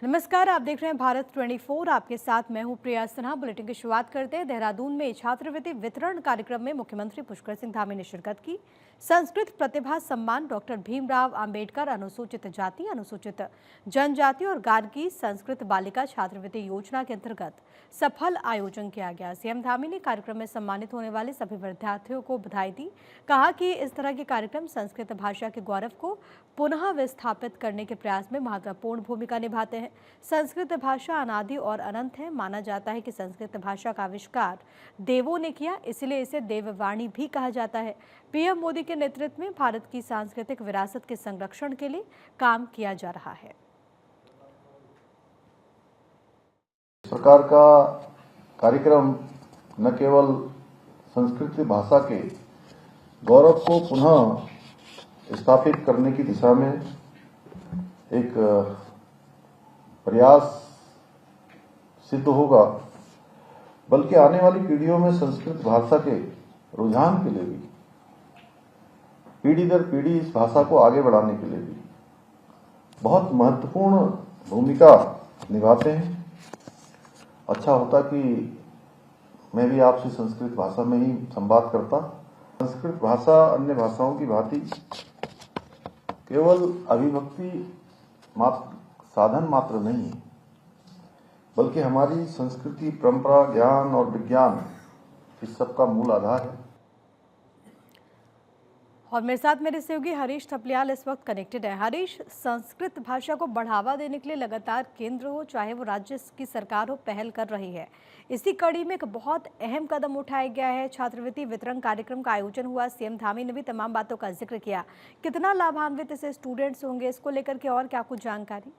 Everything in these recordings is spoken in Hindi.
नमस्कार, आप देख रहे हैं भारत 24। आपके साथ मैं हूं प्रिया सिन्हा। बुलेटिन की शुरुआत करते हैं। देहरादून में छात्रवृत्ति वितरण कार्यक्रम में मुख्यमंत्री पुष्कर सिंह धामी ने शिरकत की। संस्कृत प्रतिभा सम्मान डॉक्टर भीमराव अंबेडकर अनुसूचित जाति, अनुसूचित जनजाति और गार्गी संस्कृत बालिका छात्रवृत्ति योजना के अंतर्गत सफल आयोजन किया गया। सीएम धामी ने कार्यक्रम में सम्मानित होने वाले सभी विद्यार्थियों को बधाई दी। कहा कि इस तरह के कार्यक्रम संस्कृत भाषा के गौरव को पुनः विस्थापित करने के प्रयास में महत्वपूर्ण भूमिका निभाते हैं। संस्कृत भाषा अनादि और अनंत है। माना जाता है कि संस्कृत भाषा का आविष्कार देवों ने किया, इसलिए इसे देववाणी भी कहा जाता है। पीएम मोदी के नेतृत्व में भारत की सांस्कृतिक विरासत के संरक्षण के लिए काम किया जा रहा है। सरकार का कार्यक्रम न केवल संस्कृत भाषा के गौरव को पुनः स्थापित करने की दिशा में एक प्रयास सिद्ध होगा, बल्कि आने वाली पीढ़ियों में संस्कृत भाषा के रुझान के लिए भी, पीढ़ी दर पीढ़ी इस भाषा को आगे बढ़ाने के लिए भी बहुत महत्वपूर्ण भूमिका निभाते हैं। अच्छा होता कि मैं भी आपसे संस्कृत भाषा में ही संवाद करता। संस्कृत भाषा अन्य भाषाओं की भांति केवल अभिव्यक्ति साधन मात्र नहीं है, बल्कि हमारी संस्कृति, परंपरा, ज्ञान और विज्ञान इस सब का मूल आधार है। और मेरे साथ मेरे सहयोगी हरीश थपलियाल इस वक्त कनेक्टेड है। हरीश, संस्कृत भाषा को बढ़ावा देने के लिए लगातार केंद्र हो चाहे वो राज्य की सरकार हो, पहल कर रही है। इसी कड़ी में एक बहुत अहम कदम उठाया गया है। छात्रवृत्ति वितरण कार्यक्रम का आयोजन हुआ। सीएम धामी ने भी तमाम बातों का जिक्र किया। कितना लाभान्वित इससे स्टूडेंट्स होंगे, इसको लेकर के और क्या कुछ जानकारी?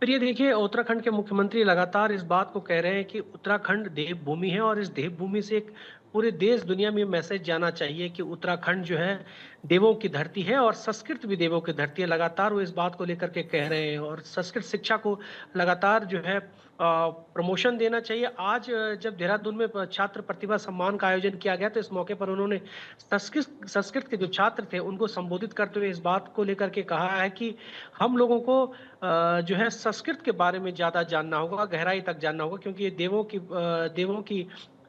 प्रिय, देखिए, उत्तराखंड के मुख्यमंत्री लगातार इस बात को कह रहे हैं कि उत्तराखंड देवभूमि है और इस देवभूमि से एक पूरे देश दुनिया में मैसेज जाना चाहिए कि उत्तराखंड जो है देवों की धरती है और संस्कृत भी देवों की धरती है। लगातार वो इस बात को लेकर के कह रहे हैं और संस्कृत शिक्षा को लगातार जो है प्रमोशन देना चाहिए। आज जब देहरादून में छात्र प्रतिभा सम्मान का आयोजन किया गया तो इस मौके पर उन्होंने संस्कृत के जो छात्र थे उनको संबोधित करते हुए इस बात को लेकर के कहा है कि हम लोगों को जो है संस्कृत के बारे में ज्यादा जानना होगा, गहराई तक जानना होगा, क्योंकि ये देवों की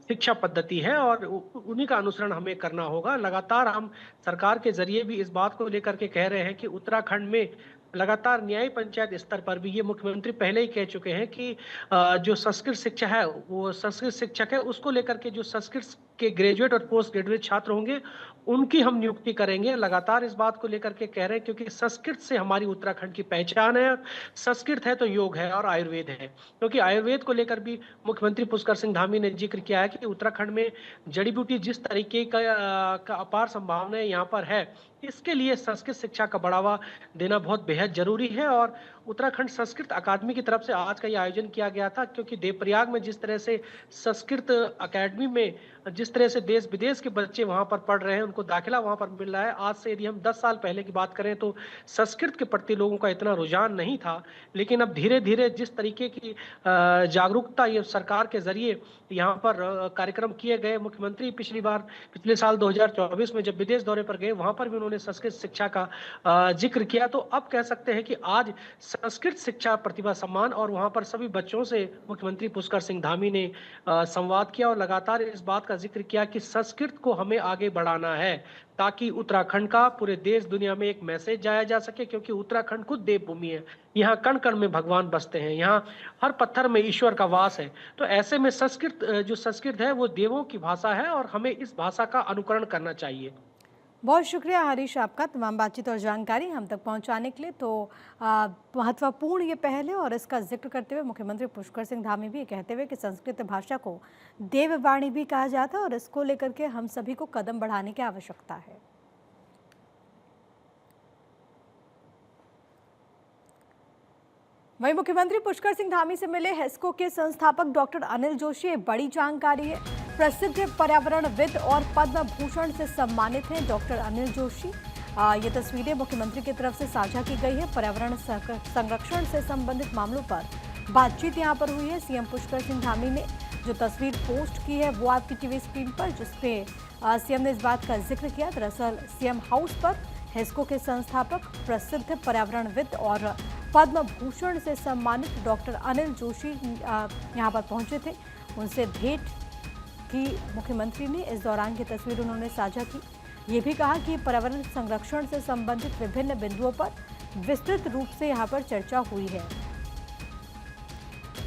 शिक्षा पद्धति है और उन्हीं का अनुसरण हमें करना होगा। लगातार हम सरकार के जरिए भी इस बात को लेकर के कह रहे हैं कि उत्तराखंड में लगातार न्याय पंचायत स्तर पर भी, ये मुख्यमंत्री पहले ही कह चुके हैं कि जो संस्कृत शिक्षा है वो संस्कृत शिक्षक है, उसको लेकर के जो संस्कृत के ग्रेजुएट और पोस्ट ग्रेजुएट छात्र होंगे उनकी हम नियुक्ति करेंगे। लगातार इस बात को लेकर के कह रहे हैं क्योंकि संस्कृत से हमारी उत्तराखंड की पहचान है। संस्कृत है तो योग है और आयुर्वेद है, क्योंकि आयुर्वेद को लेकर भी मुख्यमंत्री पुष्कर सिंह धामी ने जिक्र किया है कि उत्तराखंड में जड़ी बूटी जिस तरीके का अपार संभावनाएं यहाँ पर है, इसके लिए संस्कृत शिक्षा का बढ़ावा देना बहुत बेहद जरूरी है। और उत्तराखंड संस्कृत अकादमी की तरफ से आज का ये आयोजन किया गया था, क्योंकि देवप्रयाग में जिस तरह से संस्कृत अकादमी में जिस तरह से देश विदेश के बच्चे वहां पर पढ़ रहे हैं, उनको दाखिला वहां पर मिल रहा है। आज से यदि हम 10 साल पहले की बात करें तो संस्कृत के प्रति लोगों का इतना रुझान नहीं था, लेकिन अब धीरे धीरे जिस तरीके की जागरूकता ये सरकार के जरिए यहाँ पर कार्यक्रम किए गए, मुख्यमंत्री पिछले साल 2024 में जब विदेश दौरे पर गए वहां पर भी उन्होंने संस्कृत शिक्षा का जिक्र किया। तो अब कह सकते हैं कि आज संस्कृत शिक्षा प्रतिभा सम्मान और वहां पर सभी बच्चों से मुख्यमंत्री पुष्कर सिंह धामी ने संवाद किया और लगातार इस बात का जिक्र किया कि संस्कृत को हमें आगे बढ़ाना है ताकि उत्तराखंड का पूरे देश दुनिया में एक मैसेज जाया जा सके, क्योंकि उत्तराखंड खुद देवभूमि है। यहाँ कण कण में भगवान बसते हैं, यहाँ हर पत्थर में ईश्वर का वास है। तो ऐसे में संस्कृत है वो देवों की भाषा है और हमें इस भाषा का अनुकरण करना चाहिए। बहुत शुक्रिया हरीश आपका तमाम बातचीत और जानकारी हम तक पहुंचाने के लिए। तो महत्वपूर्ण ये पहल है और इसका जिक्र करते हुए मुख्यमंत्री पुष्कर सिंह धामी भी कहते हुए कि संस्कृत भाषा को देववाणी भी कहा जाता है और इसको लेकर के हम सभी को कदम बढ़ाने की आवश्यकता है। वहीं मुख्यमंत्री पुष्कर सिंह धामी से मिले हेस्को के संस्थापक डॉक्टर अनिल जोशी। बड़ी जानकारी है। प्रसिद्ध पर्यावरणविद और पद्म भूषण से सम्मानित हैं डॉक्टर अनिल जोशी। ये तस्वीरें मुख्यमंत्री की तरफ से साझा की गई है। पर्यावरण संरक्षण से संबंधित मामलों पर बातचीत यहां पर हुई है। सीएम पुष्कर सिंह धामी ने जो तस्वीर पोस्ट की है वो आपकी टीवी स्क्रीन पर, जिसपे सीएम ने इस बात का जिक्र किया। दरअसल सीएम हाउस पर हेस्को के संस्थापक, प्रसिद्ध पर्यावरणविद और पद्म भूषण से सम्मानित डॉक्टर अनिल जोशी यहाँ पर पहुंचे थे। उनसे भेंट की मुख्यमंत्री ने। इस दौरान की तस्वीर उन्होंने साझा की। ये भी कहा कि पर्यावरण संरक्षण से संबंधित विभिन्न बिंदुओं पर विस्तृत रूप से यहाँ पर चर्चा हुई है।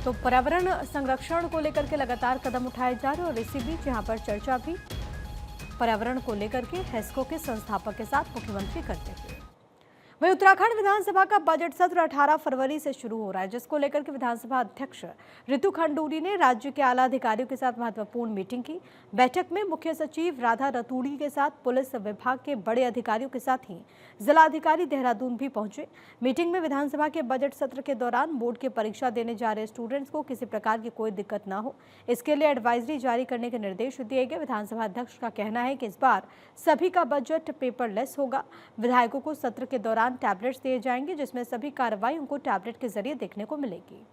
तो पर्यावरण संरक्षण को लेकर के लगातार कदम उठाए जा रहे हैं और इसी बीच यहाँ पर चर्चा भी पर्यावरण को लेकर के हेस्को के संस्थापक के साथ मुख्यमंत्री करते हुए। वहीं उत्तराखंड विधानसभा का बजट सत्र 18 फरवरी से शुरू हो रहा है, जिसको लेकर के विधानसभा अध्यक्ष रितु खंडूरी ने राज्य के आला अधिकारियों के साथ महत्वपूर्ण मीटिंग की। बैठक में मुख्य सचिव राधा रतूड़ी के साथ पुलिस विभाग के बड़े अधिकारियों के साथ ही जिलाधिकारी देहरादून भी पहुंचे। मीटिंग में विधानसभा के बजट सत्र के दौरान बोर्ड की परीक्षा देने जा रहे स्टूडेंट्स को किसी प्रकार की कोई दिक्कत न हो, इसके लिए एडवाइजरी जारी करने के निर्देश दिए गए। विधानसभा अध्यक्ष का कहना है कि इस बार सभी का बजट पेपरलेस होगा। विधायकों को सत्र के दौरान टैबलेट्स दिए जाएंगे, जिसमें सभी कार्रवाई उनको टैबलेट के जरिए देखने को मिलेगी।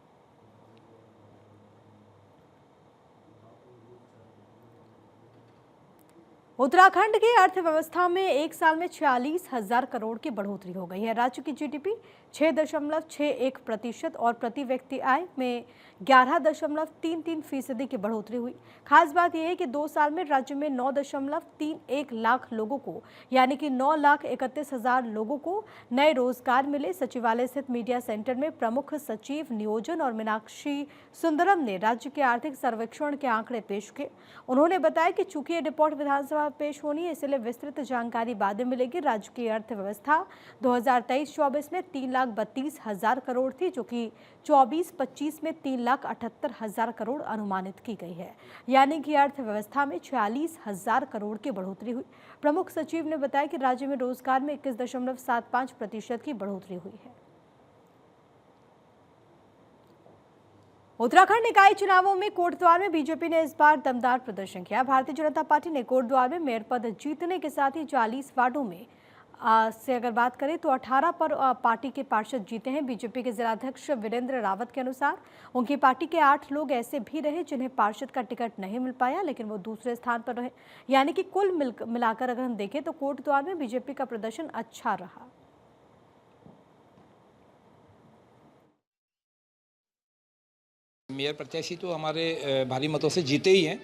उत्तराखंड की अर्थव्यवस्था में एक साल में 46,000 करोड़ की बढ़ोतरी हो गई है। राज्य की जीडीपी 6.61% और प्रति व्यक्ति आय में 11.33% की बढ़ोतरी हुई। खास बात यह है कि 2 साल में राज्य में 9.31 लाख लोगों को यानी कि 9,31,000 लोगों को नए रोजगार मिले। सचिवालय स्थित मीडिया सेंटर में प्रमुख सचिव नियोजन और मीनाक्षी सुंदरम ने राज्य के आर्थिक सर्वेक्षण के आंकड़े पेश किए। उन्होंने बताया कि चूंकि ये रिपोर्ट विधानसभा में पेश होनी है, इसलिए विस्तृत जानकारी बाद में मिलेगी। राज्य की अर्थव्यवस्था 2023-24 में 3,32,000 करोड़ थी, जो कि 24-25 में 3,78,000 करोड़ अनुमानित की गई है, यानी कि अर्थव्यवस्था में 46,000 करोड़ की बढ़ोतरी हुई। प्रमुख सचिव ने बताया कि राज्य में रोजगार में 21.75% की बढ़ोतरी हुई है। उत्तराखंड निकाय चुनावों में कोटद्वार में बीजेपी ने इस बार दमदार प्रदर्शन किया। भारतीय जनता पार्टी ने कोटद्वार में मेयर पद जीतने के साथ ही 40 वार्डों में से अगर बात करें तो 18 पर पार्टी के पार्षद जीते हैं। बीजेपी के जिलाध्यक्ष वीरेंद्र रावत के अनुसार उनकी पार्टी के 8 लोग ऐसे भी रहे जिन्हें पार्षद का टिकट नहीं मिल पाया, लेकिन वो दूसरे स्थान पर रहे। यानी कि कुल मिलाकर अगर हम देखें तो कोटद्वार में बीजेपी का प्रदर्शन अच्छा रहा। मेयर प्रत्याशी तो हमारे भारी मतों से जीते ही हैं।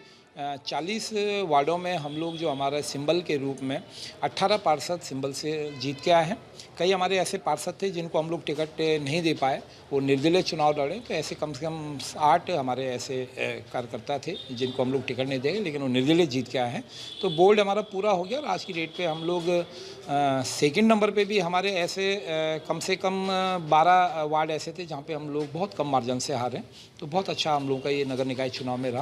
40 वार्डों में हम लोग जो हमारा सिंबल के रूप में 18 पार्षद सिंबल से जीत के आए हैं। कई हमारे ऐसे पार्षद थे जिनको हम लोग टिकट नहीं दे पाए, वो निर्दलीय चुनाव लड़े, तो ऐसे कम से कम 8 हमारे ऐसे कार्यकर्ता थे जिनको हम लोग टिकट नहीं देंगे, लेकिन वो निर्दलीय जीत के आए हैं। तो बोर्ड हमारा पूरा हो गया और आज की डेट पे हम लोग सेकंड नंबर पे भी हमारे ऐसे कम से कम 12 वार्ड ऐसे थे जहाँ पे हम लोग बहुत कम मार्जिन से हारे। तो बहुत अच्छा हम लोगों का ये नगर निकाय चुनाव में रहा।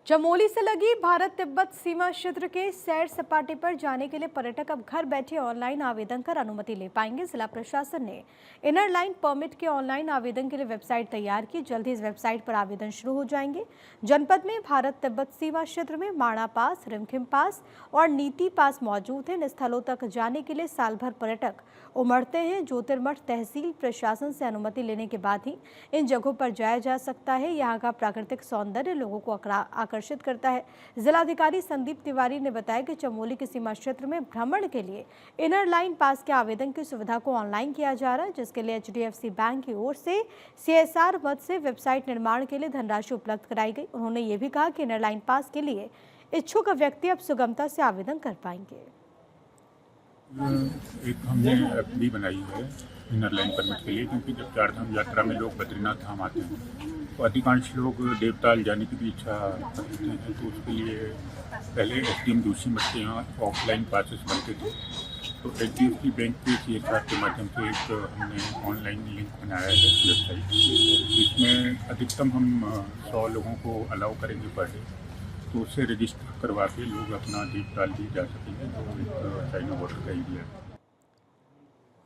चमोली से लगी भारत तिब्बत सीमा क्षेत्र के सैर सपाटे पर जाने के लिए पर्यटक अब घर बैठे ऑनलाइन आवेदन कर अनुमति ले पाएंगे। जिला प्रशासन ने इनर लाइन परमिट के ऑनलाइन आवेदन के लिए वेबसाइट तैयार की। जल्द ही इस वेबसाइट पर आवेदन शुरू हो जाएंगे। जनपद में भारत तिब्बत सीमा क्षेत्र में माणा पास, रिमखिम पास और नीति पास मौजूद हैं। इन स्थलों तक जाने के लिए साल भर पर्यटक उमड़ते हैं। ज्योतिर्मठ तहसील प्रशासन से अनुमति लेने के बाद ही इन जगहों पर जाया जा सकता है। यहाँ का प्राकृतिक सौंदर्य लोगों को आकर्षित करता है। जिलाधिकारी संदीप तिवारी ने बताया कि चमोली के सीमा क्षेत्र में भ्रमण के लिए इनर लाइन पास के आवेदन की सुविधा को ऑनलाइन किया जा रहा है, जिसके लिए HDFC बैंक की ओर से CSR मद से वेबसाइट निर्माण के लिए धनराशि उपलब्ध कराई गई। उन्होंने ये भी कहा कि इनर लाइन पास के लिए इच्छुक व्यक्ति अब सुगमता से आवेदन कर पाएंगे। एक हमने ऐप भी बनाई है इनर लाइन परमिट के लिए, क्योंकि जब चारधाम यात्रा में लोग बद्रीनाथ धाम आते हैं तो अधिकांश लोग देवताल जाने की भी इच्छा करते हैं। तो उसके लिए पहले SDM जोशी मठ के यहाँ ऑफलाइन पासेस बनते थे, तो HDFC बैंक के CSR के माध्यम से एक हमने ऑनलाइन लिंक बनाया है वेबसाइट, जिसमें अधिकतम हम 100 लोगों को अलाउ करेंगे पर डे। तो उससे रजिस्टर करवा के लोग अपना देवताल भी जा सकेंगे। तो चाइना बॉर्डर का एरिया है।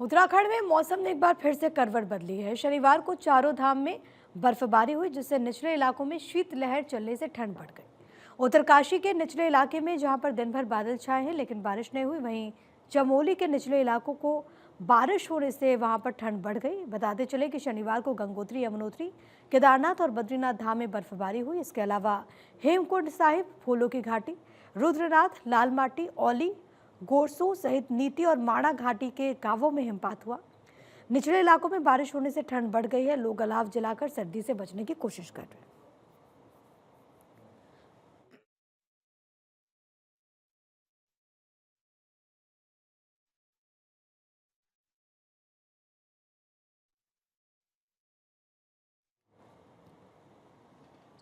उत्तराखंड में मौसम ने एक बार फिर से करवट बदली है। शनिवार को चारों धाम में बर्फबारी हुई, जिससे निचले इलाकों में शीतलहर चलने से ठंड बढ़ गई। उत्तरकाशी के निचले इलाके में जहां पर दिन भर बादल छाए हैं लेकिन बारिश नहीं हुई, वहीं चमोली के निचले इलाकों को बारिश होने से वहां पर ठंड बढ़ गई। बताते चले कि शनिवार को गंगोत्री, यमुनोत्री, केदारनाथ और बद्रीनाथ धाम में बर्फबारी हुई। इसके अलावा हेमकुंड साहिब, फूलों की घाटी, रुद्रनाथ, लालमाटी, औली, गोरसों सहित नीति और माणा घाटी के गांवों में हिमपात हुआ। निचले इलाकों में बारिश होने से ठंड बढ़ गई है। लोग अलाव जलाकर सर्दी से बचने की कोशिश कर रहे हैं।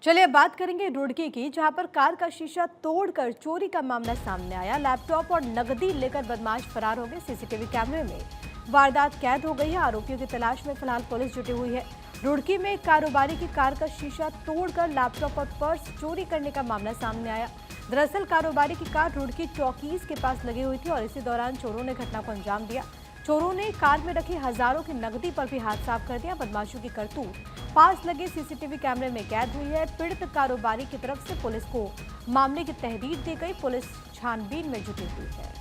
चलिए अब बात करेंगे रुड़की की, जहां पर कार का शीशा तोड़कर चोरी का मामला सामने आया। लैपटॉप और नकदी लेकर बदमाश फरार हो गए। सीसीटीवी कैमरे में वारदात कैद हो गई है। आरोपियों की तलाश में फिलहाल पुलिस जुटी हुई है। रुड़की में एक कारोबारी की कार का शीशा तोड़कर लैपटॉप और पर्स चोरी करने का मामला सामने आया। दरअसल कारोबारी की कार रुड़की टॉकीज के पास लगी हुई थी और इसी दौरान चोरों ने घटना को अंजाम दिया। चोरों ने कार में रखी हजारों की नकदी पर भी हाथ साफ कर दिया। बदमाशों की करतूत पास लगे सीसीटीवी कैमरे में कैद हुई है। पीड़ित कारोबारी की तरफ से पुलिस को मामले की तहरीर दी गई। पुलिस छानबीन में जुटी हुई है।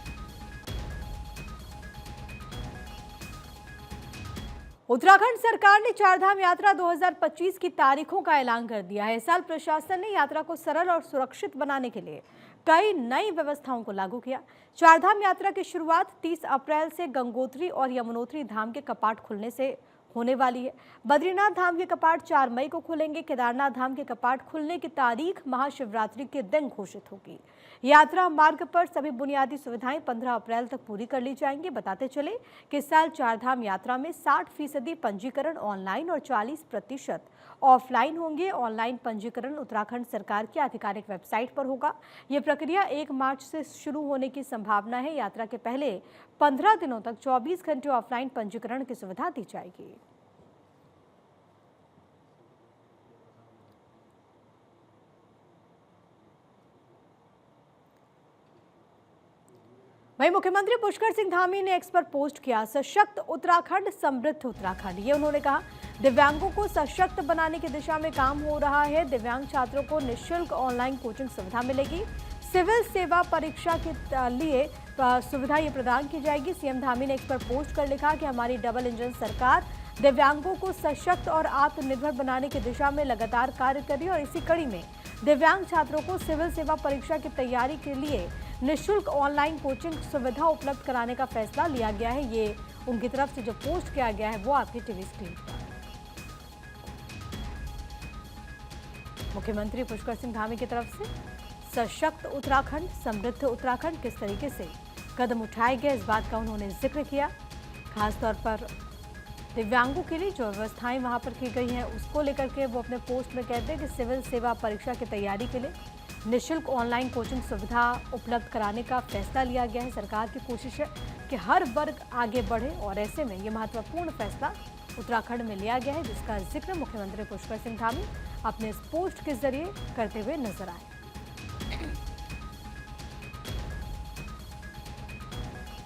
उत्तराखंड सरकार ने चारधाम यात्रा 2025 की तारीखों का ऐलान कर दिया है। इस साल प्रशासन ने यात्रा को सरल और सुरक्षित बनाने के लिए कई नई व्यवस्थाओं को लागू किया। चारधाम यात्रा की शुरुआत 30 अप्रैल से गंगोत्री और यमुनोत्री धाम के कपाट खुलने से होने वाली है। बद्रीनाथ धाम के कपाट 4 मई को खुलेंगे। केदारनाथ धाम के कपाट खुलने की तारीख महाशिवरात्रि के दिन घोषित होगी। यात्रा मार्ग पर सभी बुनियादी सुविधाएं 15 अप्रैल तक पूरी कर ली जाएंगी। बताते चले कि इस साल चारधाम यात्रा में 60% पंजीकरण ऑनलाइन और 40% ऑफलाइन होंगे। ऑनलाइन पंजीकरण उत्तराखंड सरकार की आधिकारिक वेबसाइट पर होगा। यह प्रक्रिया 1 मार्च से शुरू होने की संभावना है। यात्रा के पहले 15 दिनों तक 24 घंटे ऑफलाइन पंजीकरण की सुविधा दी जाएगी। वहीं मुख्यमंत्री पुष्कर सिंह धामी ने एक्स पर पोस्ट किया, सशक्त उत्तराखंड समृद्ध उत्तराखंड। ये उन्होंने कहा, दिव्यांगों को सशक्त बनाने की दिशा में काम हो रहा है। दिव्यांग छात्रों को निःशुल्क ऑनलाइन कोचिंग सुविधा मिलेगी। सिविल सेवा परीक्षा के लिए सुविधा ये प्रदान की जाएगी। सीएम धामी ने एक्स पर पोस्ट कर लिखा कि हमारी डबल इंजन सरकार दिव्यांगों को सशक्त और आत्मनिर्भर बनाने की दिशा में लगातार कार्य कर रही है और इसी कड़ी में दिव्यांग छात्रों को सिविल सेवा परीक्षा की तैयारी के लिए निःशुल्क ऑनलाइन कोचिंग सुविधा उपलब्ध कराने का फैसला लिया गया है। ये उनकी तरफ से जो पोस्ट किया गया है वो आपकी टीवी स्क्रीन पर। मुख्यमंत्री पुष्कर सिंह धामी की तरफ से सशक्त उत्तराखंड समृद्ध उत्तराखंड किस तरीके से कदम उठाए गए, इस बात का उन्होंने जिक्र किया। खासतौर पर दिव्यांगों के लिए जो व्यवस्थाएं वहां पर की गई हैं उसको लेकर के वो अपने पोस्ट में कहते हैं कि सिविल सेवा परीक्षा की तैयारी के लिए निःशुल्क ऑनलाइन कोचिंग सुविधा उपलब्ध कराने का फैसला लिया गया है। सरकार की कोशिश है कि हर वर्ग आगे बढ़े और ऐसे में ये महत्वपूर्ण फैसला उत्तराखंड में लिया गया है, जिसका जिक्र मुख्यमंत्री पुष्कर सिंह धामी अपने इस पोस्ट के जरिए करते हुए नजर आए।